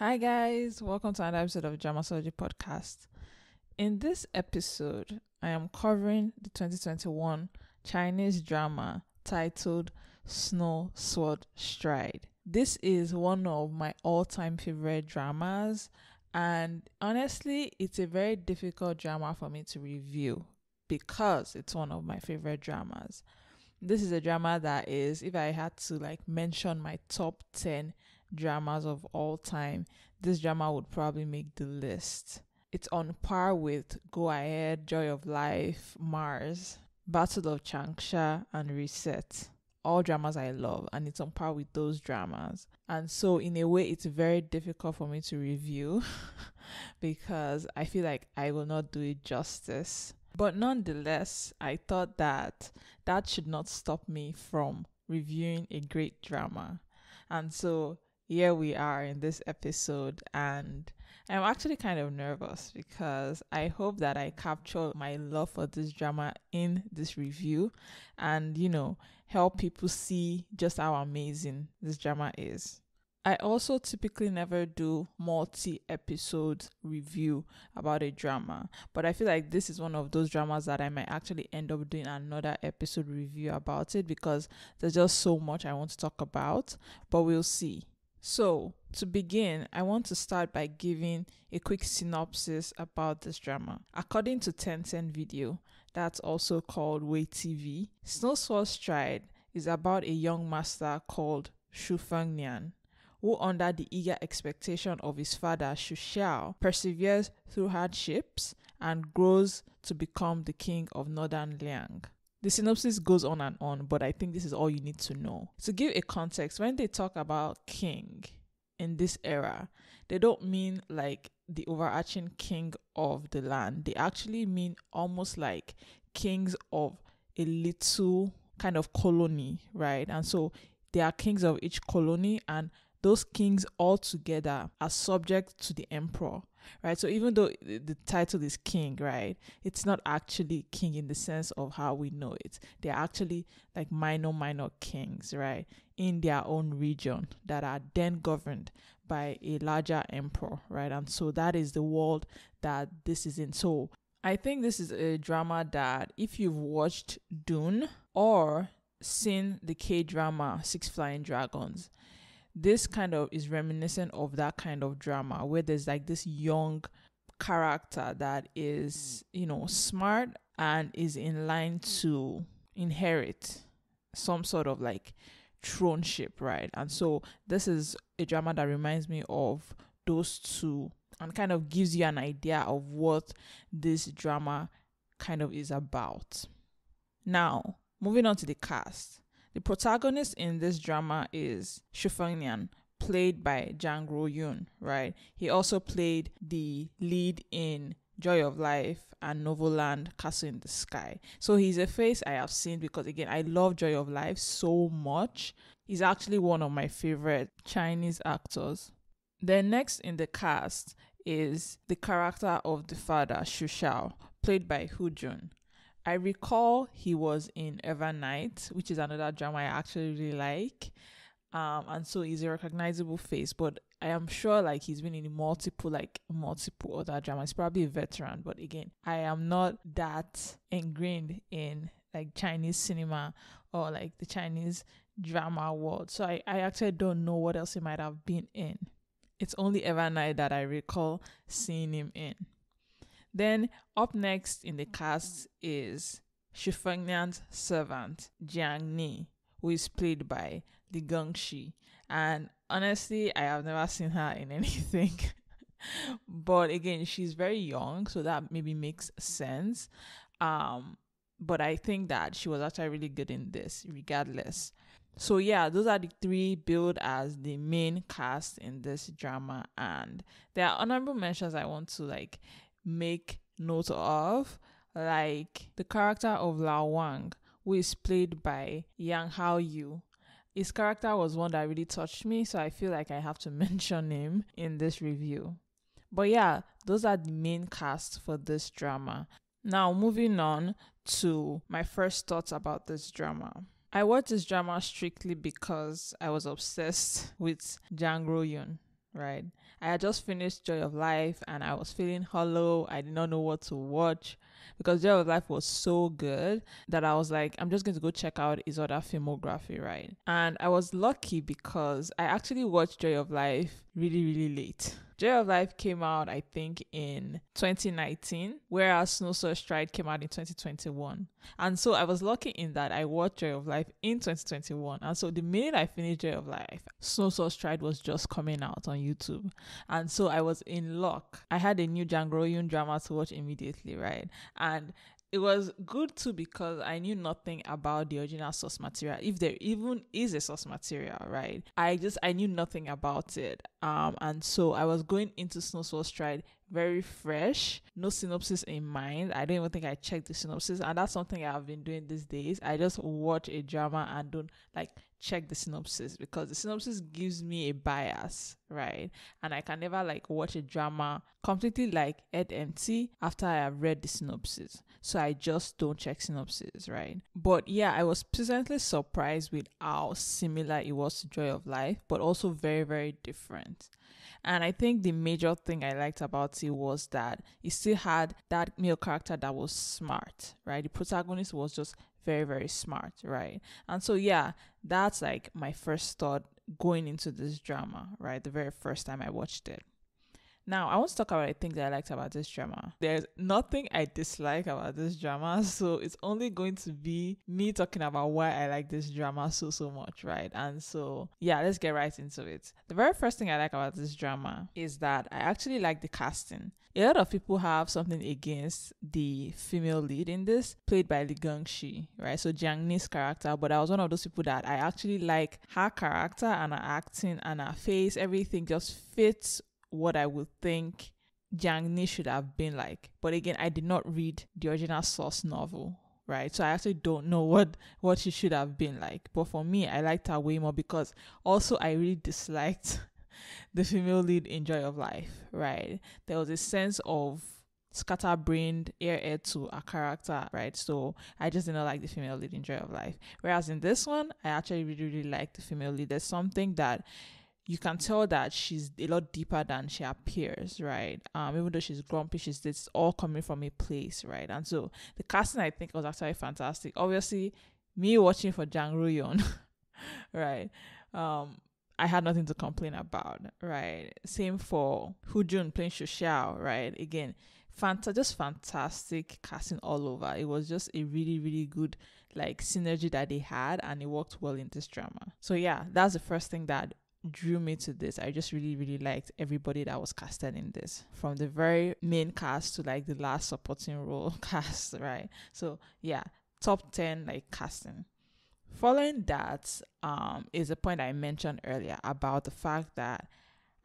Hi guys, welcome to another episode of Dramasology Podcast. In this episode, I am covering the 2021 Chinese drama titled Snow Sword Stride. This is one of my all-time favorite dramas, and honestly, it's a very difficult drama for me to review because it's one of my favorite dramas. This is a drama that is, if I had to mention my top 10 dramas of all time, this drama would probably make the list. It's on par with Go Ahead, Joy of Life, Mars, Battle of Changsha, and Reset. All dramas I love, and it's on par with those dramas. And so in a way, it's very difficult for me to review because I feel like I will not do it justice. But nonetheless, I thought that should not stop me from reviewing a great drama. And so here we are in this episode, and I'm actually kind of nervous because I hope that I capture my love for this drama in this review and, help people see just how amazing this drama is. I also typically never do multi-episode review about a drama, but I feel like this is one of those dramas that I might actually end up doing another episode review about it because there's just so much I want to talk about, but we'll see. So, to begin, I want to start by giving a quick synopsis about this drama. According to Tencent Video, that's also called WeTV, Snow Sword Stride is about a young master called Xu Feng Nian, who, under the eager expectation of his father Xu Xiao, perseveres through hardships and grows to become the King of Northern Liang. The synopsis goes on and on, but I think this is all you need to know. To give a context, when they talk about king in this era, they don't mean like the overarching king of the land. They actually mean almost like kings of a little kind of colony, right? And so they are kings of each colony, and those kings all together are subject to the emperor, right? So even though the title is king, right, it's not actually king in the sense of how we know it. They're actually like minor kings, right, in their own region that are then governed by a larger emperor, right? And so that is the world that this is in. So I think this is a drama that if you've watched Dune or seen the K-drama Six Flying Dragons, this kind of is reminiscent of that kind of drama where there's like this young character that is, smart and is in line to inherit some sort of like throneship, right? And so this is a drama that reminds me of those two and kind of gives you an idea of what this drama kind of is about. Now, moving on to the cast. The protagonist in this drama is Xu Feng Nian, played by Zhang Ruoyun, right? He also played the lead in Joy of Life and Novoland Castle in the Sky. So he's a face I have seen because, again, I love Joy of Life so much. He's actually one of my favorite Chinese actors. Then next in the cast is the character of the father, Xu Xiao, played by Hu Jun. I recall he was in Evernight, which is another drama I actually really like. And so he's a recognizable face, but I am sure he's been in multiple other dramas. He's probably a veteran, but again, I am not that ingrained in Chinese cinema or the Chinese drama world. So I actually don't know what else he might have been in. It's only Evernight that I recall seeing him in. Then up next in the cast is Xu Feng Nian's servant, Jiang Ni, who is played by Li Gengxi. And honestly, I have never seen her in anything. But again, she's very young, so that maybe makes sense. But I think that she was actually really good in this, regardless. So yeah, those are the three billed as the main cast in this drama. And there are honorable mentions I want to make note of, like the character of Lao Wang, who is played by Yang Hao Yu. His character was one that really touched me, so I feel like I have to mention him in this review. But yeah, those are the main cast for this drama. Now moving on to my first thoughts about this drama. I watched this drama strictly because I was obsessed with Zhang Ruoyun. right? I had just finished Joy of Life and I was feeling hollow. I did not know what to watch because Joy of Life was so good that I was like, I'm just going to go check out his other filmography, right? And I was lucky because I actually watched Joy of Life really, really late. Joy of Life came out, I think, in 2019, whereas Snow Soul Stride came out in 2021. And so I was lucky in that I watched Joy of Life in 2021. And so the minute I finished Joy of Life, Snow Soul Stride was just coming out on YouTube. And so I was in luck. I had a new Jangro-yun drama to watch immediately, right? And it was good too because I knew nothing about the original source material, if there even is a source material, right? I knew nothing about it. And so I was going into Snow Soul Stride very fresh, no synopsis in mind. I don't even think I checked the synopsis, and that's something I've been doing these days. I just watch a drama and don't check the synopsis because the synopsis gives me a bias, right? And I can never watch a drama completely head empty after I have read the synopsis. So I just don't check synopsis, right? But yeah, I was pleasantly surprised with how similar it was to Joy of Life, but also very, very different. And I think the major thing I liked about it was that it still had that male character that was smart, right? The protagonist was just very, very smart, right? And so, yeah, that's my first thought going into this drama, right? The very first time I watched it. Now, I want to talk about the things that I liked about this drama. There's nothing I dislike about this drama, so it's only going to be me talking about why I like this drama so much, right? And so, yeah, let's get right into it. The very first thing I like about this drama is that I actually like the casting. A lot of people have something against the female lead in this, played by Li Gongxi, right? So Jiang Ni's character, but I was one of those people that I actually like her character and her acting and her face. Everything just fits what I would think Jiang Ni should have been like. But again, I did not read the original source novel, right? So I actually don't know what she should have been like. But for me, I liked her way more because also I really disliked the female lead in Joy of Life, right? There was a sense of scatterbrained heir to a character, right? So I just did not like the female lead in Joy of Life. Whereas in this one, I actually really, really like the female lead. There's something that you can tell that she's a lot deeper than she appears, right? Even though she's grumpy, it's all coming from a place, right? And so the casting, I think, was actually fantastic. Obviously, me watching for Jang Roo-yeon, right? I had nothing to complain about, right? Same for Hu Jun playing Xu Xiao, right? Again, just fantastic casting all over. It was just a really, really good synergy that they had, and it worked well in this drama. So yeah, that's the first thing that drew me to this. I just really, really liked everybody that was casted in this, from the very main cast to the last supporting role cast, right? So yeah, top 10 casting. Following that is a point I mentioned earlier about the fact that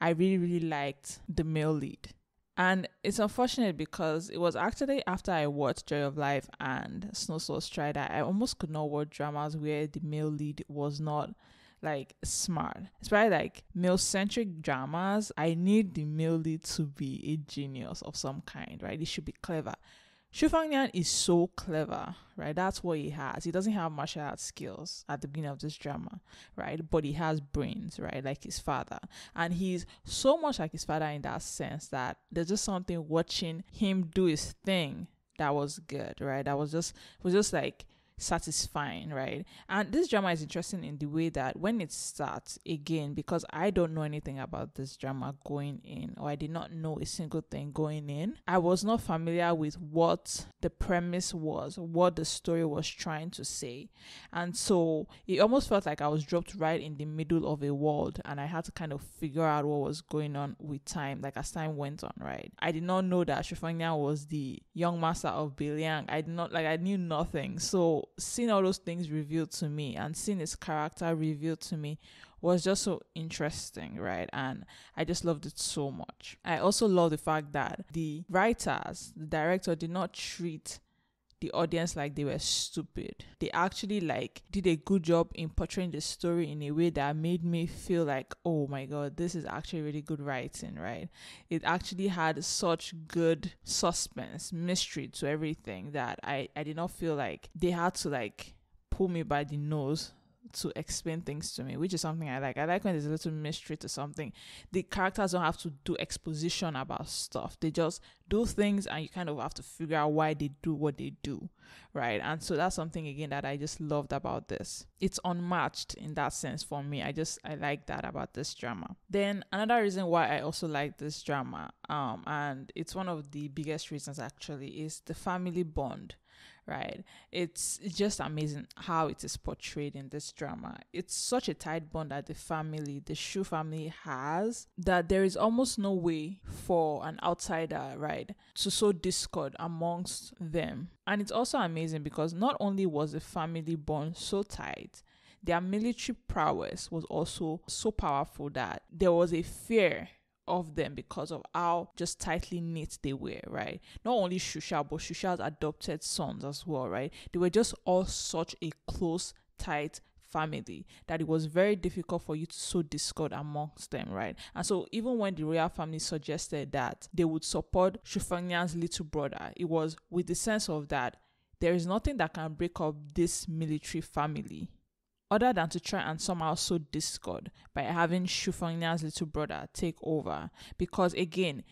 I really, really liked the male lead. And it's unfortunate because it was actually after I watched Joy of Life and Snow Soul Stride, I almost could not watch dramas where the male lead was not smart. Especially male-centric dramas, I need the male lead to be a genius of some kind, right? He should be clever. Xu Feng Nian is so clever, right? That's what he has. He doesn't have martial arts skills at the beginning of this drama, right? But he has brains, right? Like his father. And he's so much like his father in that sense that there's just something watching him do his thing that was good, right? That was just satisfying, right? And this drama is interesting in the way that when it starts, again, because I don't know anything about this drama going in, or I did not know a single thing going in, I was not familiar with what the premise was, what the story was trying to say. And so it almost felt like I was dropped right in the middle of a world, and I had to kind of figure out what was going on with time, as time went on, right? I did not know that Xu Feng Nian was the young master of Liang. I did not, I knew nothing. So seeing all those things revealed to me and seeing his character revealed to me was just so interesting, right? And I just loved it so much. I also love the fact that the writers, the director, did not treat the audience like they were stupid. They actually did a good job in portraying the story in a way that made me feel oh my god, this is actually really good writing, right? It actually had such good suspense, mystery to everything that I did not feel like they had to pull me by the nose to explain things to me, which is something I like. I like when there's a little mystery to something. The characters don't have to do exposition about stuff. They just do things and you kind of have to figure out why they do what they do, right? And so that's something, again, that I just loved about this. It's unmatched in that sense for me. I like that about this drama. Then another reason why I also like this drama, and it's one of the biggest reasons actually, is the family bond. Right, it's just amazing how it is portrayed in this drama. It's such a tight bond that the Xu family has, that there is almost no way for an outsider, right, to sow discord amongst them. And it's also amazing because not only was the family bond so tight, their military prowess was also so powerful that there was a fear of them because of how just tightly knit they were, right? Not only Xu Xiao, but Xu Xiao's adopted sons as well, right? They were just all such a close, tight family that it was very difficult for you to sow discord amongst them, right? And so even when the royal family suggested that they would support Xu Feng Nian's little brother, it was with the sense of that there is nothing that can break up this military family other than to try and somehow sow discord by having Xu Feng Nian's little brother take over. Because again,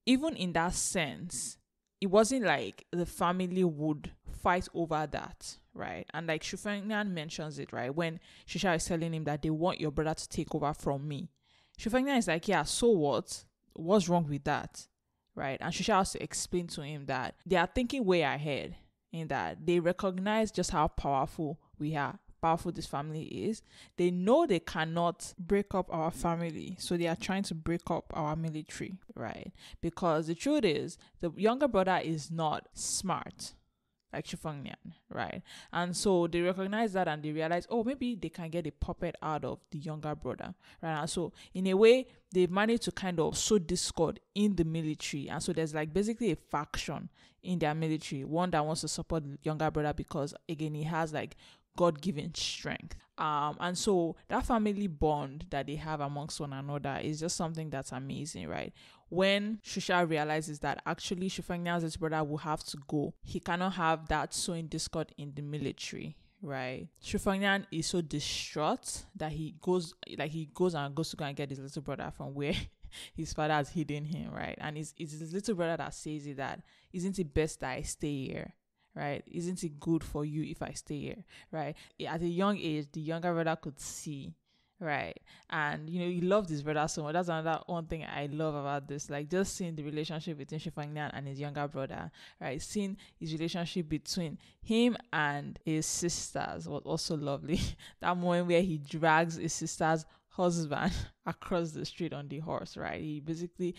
even in that sense, it wasn't like the family would fight over that, right? And like Xu Feng Nian mentions it, right? When Xu Xiao is telling him that they want your brother to take over from me, Xu Feng Nian is like, yeah, so what? What's wrong with that, right? And Xu Xiao has to explain to him that they are thinking way ahead, in that they recognize just how powerful this family is. They know they cannot break up our family, so they are trying to break up our military, right? Because the truth is, the younger brother is not smart like Xu Feng Nian, right? And so they recognize that and they realize, oh, maybe they can get a puppet out of the younger brother, right? And so in a way, they've managed to kind of sow discord in the military. And so there's like basically a faction in their military, one that wants to support the younger brother because, again, he has like God-given strength. And so that family bond that they have amongst one another is just something that's amazing, right? When Xu Xiao realizes that actually Xu Feng Nian's brother will have to go, he cannot have that sowing discord in the military, right? Xu Feng Nian is so distraught that he goes to go and get his little brother from where his father has hidden him, right? And it's his little brother that says it, that isn't it best that I stay here? Right? Isn't it good for you if I stay here? Right? At a young age, the younger brother could see, right? And he loved his brother so much. That's another one thing I love about this. Like, just seeing the relationship between Xu Feng Nian and his younger brother, right? Seeing his relationship between him and his sisters was also lovely. That moment where he drags his sister's husband across the street on the horse, right? He basically,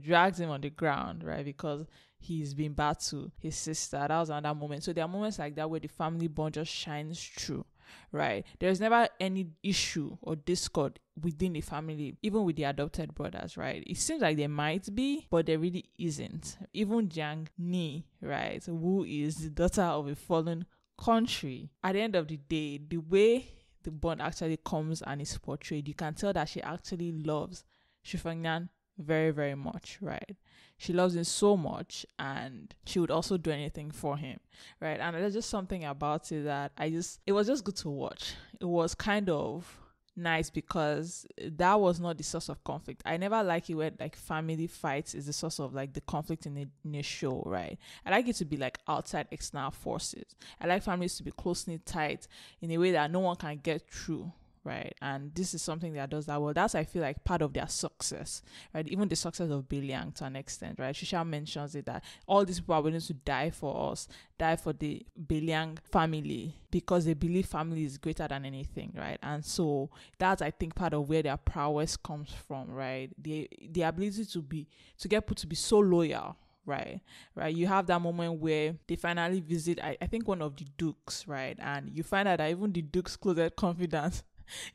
drags him on the ground, right? Because he's been bad to his sister. That was another moment. So there are moments like that where the family bond just shines through, right? There's never any issue or discord within the family, even with the adopted brothers, right? It seems like there might be, but there really isn't. Even Jiang Ni, right, who is the daughter of a fallen country, at the end of the day, the way the bond actually comes and is portrayed, you can tell that she actually loves Xu Feng Nian very, very much, right? She loves him so much, and she would also do anything for him, right? And there's just something about it that it was just good to watch. It was kind of nice because that was not the source of conflict. I never like it when like family fights is the source of like the conflict in a show, right? I like it to be like outside external forces. I like families to be closely tight in a way that no one can get through, right? And this is something that does that well. That's, I feel like, part of their success, right? Even the success of Liang to an extent, right? Xu Xiao mentions it, that all these people are willing to die for us, die for the Liang family, because they believe family is greater than anything, right? And so that's, I think, part of where their prowess comes from, right? The ability to get put to be so loyal, right? You have that moment where they finally visit, I think, one of the dukes, right? And you find out that even the duke's closest confidant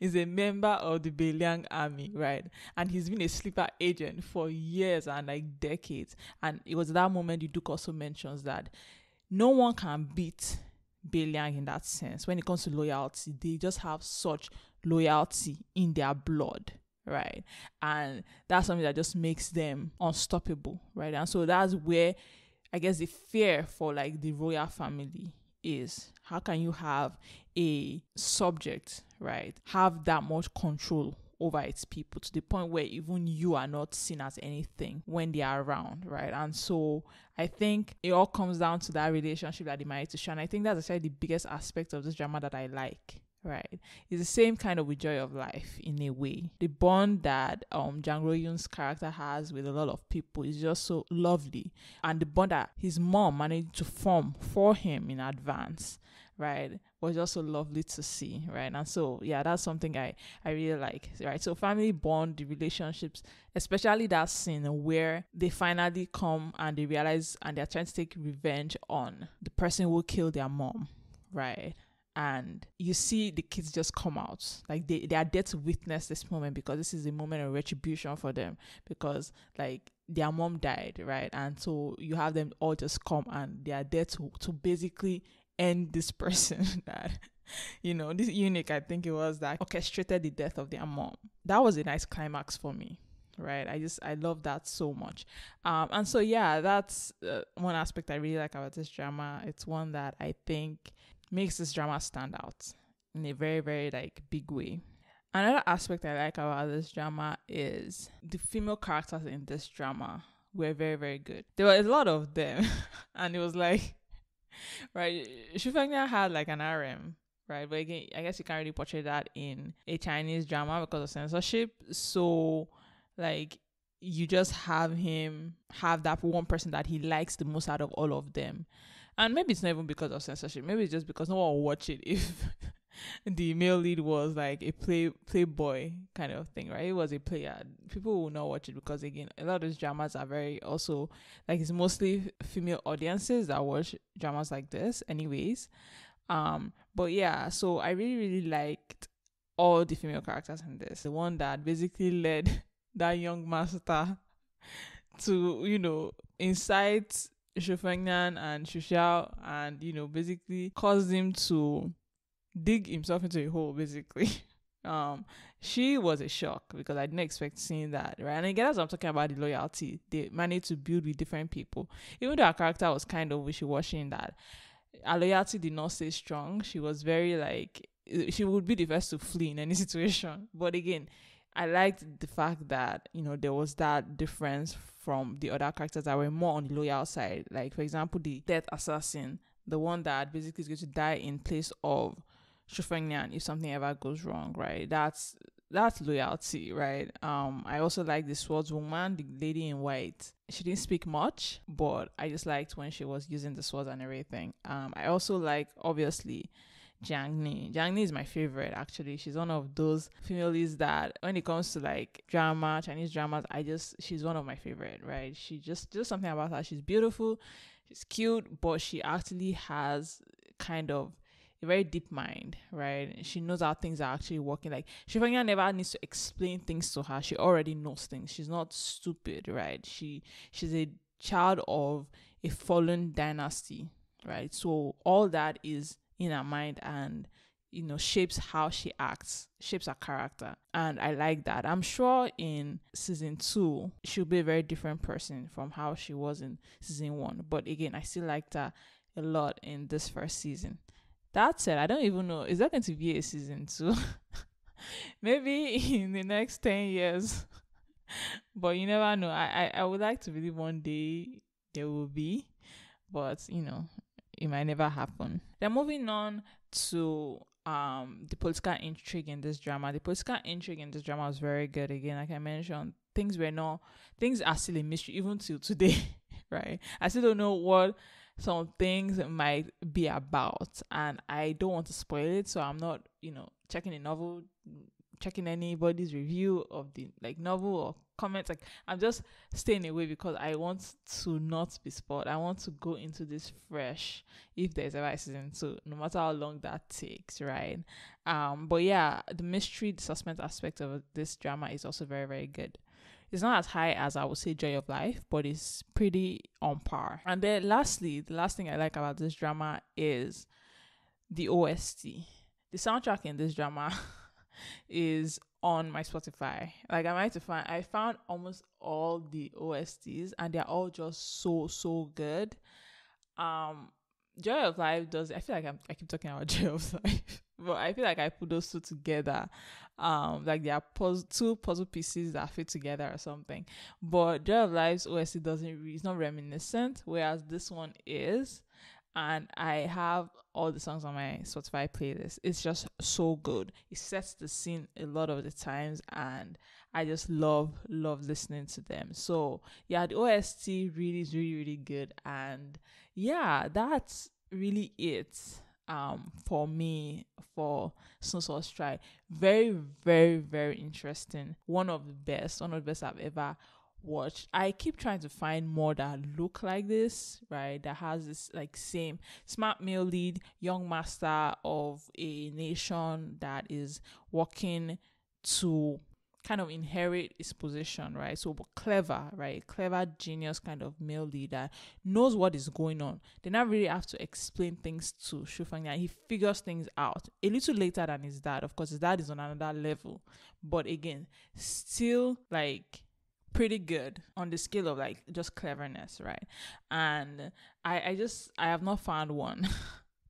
is a member of the Liang army, right? And he's been a sleeper agent for years and like decades. And it was that moment the Duke also mentions that no one can beat Liang in that sense. When it comes to loyalty, they just have such loyalty in their blood, right? And that's something that just makes them unstoppable, right? And so that's where I guess the fear for like the royal family is, how can you have a subject, right, have that much control over its people to the point where even you are not seen as anything when they are around, right? And so I think it all comes down to that relationship that they married to show. And I think that's actually the biggest aspect of this drama that I like, right? It's the same kind of with Joy of Life in a way. The bond that Jang Ro-yoon's character has with a lot of people is just so lovely. And the bond that his mom managed to form for him in advance, right, was just so lovely to see, right? And so yeah, that's something I really like, right? So family bond, the relationships, especially that scene where they finally come and they realize and they're trying to take revenge on the person who killed their mom, right? And you see the kids just come out, like they are there to witness this moment, because this is a moment of retribution for them, because like their mom died, right? And so you have them all just come and they are there to basically end this person that, this eunuch, I think it was, that orchestrated the death of their mom. That was a nice climax for me, right? I love that so much. And so yeah, that's one aspect I really like about this drama. It's one that I think makes this drama stand out in a very, very like big way. Another aspect I like about this drama is the female characters in this drama were very, very good. There were a lot of them and it was like, right, Xu Feng Nian had like an RM, right? But again, I guess you can't really portray that in a Chinese drama because of censorship. So like you just have him have that one person that he likes the most out of all of them. And maybe it's not even because of censorship. Maybe it's just because no one will watch it if the male lead was like a playboy kind of thing, right? It was a player. People will not watch it because, again, a lot of these dramas are very also, like, it's mostly female audiences that watch dramas like this anyways. But yeah, so I really, really liked all the female characters in this. The one that basically led that young master to, incite Xu Feng Nian and Xu Xiao and, basically caused him to dig himself into a hole, basically. She was a shock because I didn't expect seeing that, right? And again, as I'm talking about the loyalty they managed to build with different people, even though her character was kind of wishy-washy in that her loyalty did not stay strong. She was very like, she would be the first to flee in any situation. But again, I liked the fact that, there was that difference from the other characters that were more on the loyal side. Like, for example, the death assassin, the one that basically is going to die in place of Xu Feng Nian if something ever goes wrong, right? That's loyalty, right? I also like the swordswoman, the lady in white. She didn't speak much, but I just liked when she was using the swords and everything. I also like, obviously, Jiang Ni. Jiang Ni is my favorite, actually. She's one of those female leads that when it comes to like drama, Chinese dramas, she's one of my favorite, right? She just something about her. She's beautiful, she's cute, but she actually has kind of a very deep mind, right? She knows how things are actually working. Like, Xu Feng Nian never needs to explain things to her. She already knows things. She's not stupid, right? She's a child of a fallen dynasty, right? So all that is in her mind and shapes how she acts, shapes her character, and I like that. I'm sure in season 2 she'll be a very different person from how she was in season 1, but again, I still liked her a lot in this first season. That said, I don't even know, is there going to be a season 2? Maybe in the next 10 years. But you never know. I would like to believe one day there will be, but it might never happen. Then moving on to the political intrigue in this drama. The political intrigue in this drama was very good. Again, like I mentioned, things are still a mystery even till today, right? I still don't know what some things might be about, and I don't want to spoil it, so I'm not checking the novel, checking anybody's review of the novel or comments. Like, I'm just staying away because I want to not be spoiled. I want to go into this fresh if there's ever a season 2, no matter how long that takes, right? But yeah, the mystery, the suspense aspect of this drama is also very, very good. It's not as high as I would say Joy of Life, but it's pretty on par. And then lastly, the last thing I like about this drama is the OST. The soundtrack in this drama is on my Spotify. Like, I found almost all the OSTs and they're all just so good. Joy of Life does. I feel like I keep talking about Joy of Life, but I feel like I put those two together. Like they are two puzzle pieces that fit together or something. But Joy of Life's OST doesn't. It's not reminiscent, whereas this one is. And I have all the songs on my Spotify playlist. It's just so good. It sets the scene a lot of the times, and I just love listening to them. So yeah, the OST really is really good, and yeah, that's really it. For me, for Snow Sauce Strike, very interesting. One of the best I've ever watched. I keep trying to find more that look like this, right? That has this like same smart male lead, young master of a nation that is working to kind of inherit his position, right? So but clever, right? Clever genius kind of male leader knows what is going on. They not really have to explain things to Xu Feng Nian. He figures things out a little later than his dad. Of course, his dad is on another level, but again, still like pretty good on the scale of like just cleverness, right? And I have not found one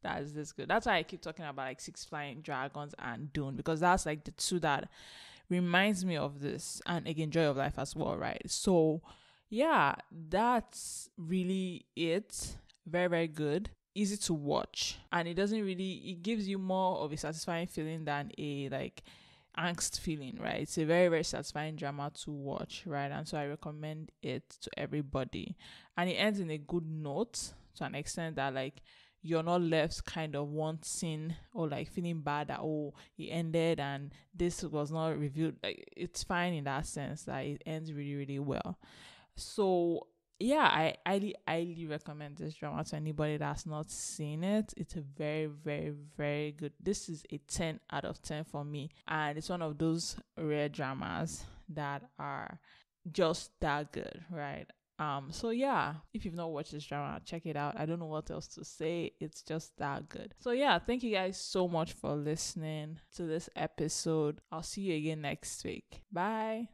that is this good. That's why I keep talking about like Six Flying Dragons and Dune, because that's like the two that reminds me of this, and again Joy of Life as well, right? So yeah, that's really it. Very good, easy to watch, and it gives you more of a satisfying feeling than a like angst feeling, right? It's a very satisfying drama to watch, right? And so I recommend it to everybody, and it ends in a good note to an extent that like you're not left kind of wanting or like feeling bad that oh it ended and this was not reviewed. Like it's fine in that sense that it ends really well. So yeah, I highly recommend this drama to anybody that's not seen it. It's a very good. This is a 10 out of 10 for me, and it's one of those rare dramas that are just that good, right? So yeah, if you've not watched this drama, check it out. I don't know what else to say. It's just that good. So yeah, thank you guys so much for listening to this episode. I'll see you again next week. Bye.